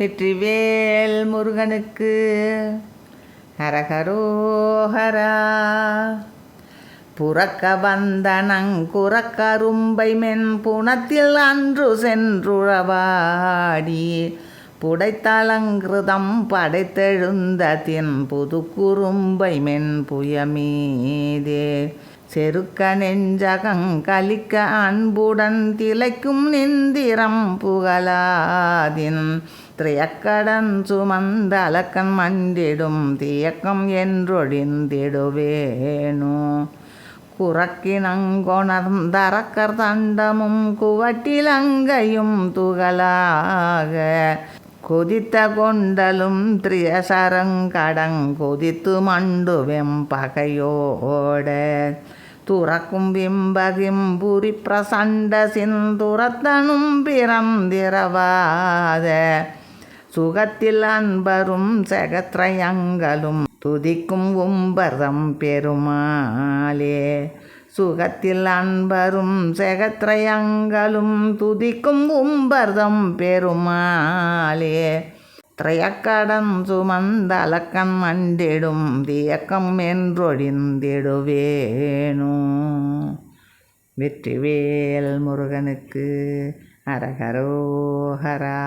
வெற்றிவேல் முருகனுக்கு ஹரஹரோஹரா. புறக்க வந்தனங்குறக்கரும்பை மென் புனத்தில் அன்று சென்றுழவாடி புடைத்தலங்கிருதம் படைத்தெழுந்த தின் புதுக்குறும்பை மென் புயமீதே செருக்க நெஞ்சகங் கலிக்க அன்புடன் திளைக்கும் நிந்திரம் புகழாதின் திரையக்கடன் சுமந்த அலக்கன் மண்டிடும் தியக்கம் என்றொழிந்திடுவேனோ. குறக்கினங்கொணர்ந்தரக்கர் தண்டமும் குவட்டிலங்கையும் துகளாக கொதித்த கொண்டலும் திரியசரங்கடங் கொதித்து மண்டு வெம்பகையோட துறக்கும் பிம்பகிம்புரி பிரசண்ட சிந்துரத்தனும் பிறந்திரவாத சுகத்தில் அன்பரும் செகத்ரயங்களும் துதிக்கும் உம்பரம் பெருமாளே. சுகத்தில் அன்பரும் செகத்ரயங்களும் துதிக்கும் உம்பர்தம் பெருமாளே. திரையக்கடன் சுமந்த அலக்கன் மண்டிடும் தியக்கம் என்றொழிந்திடுவேனோ. வெற்றிவேல் முருகனுக்கு ஹரஹரோஹரா.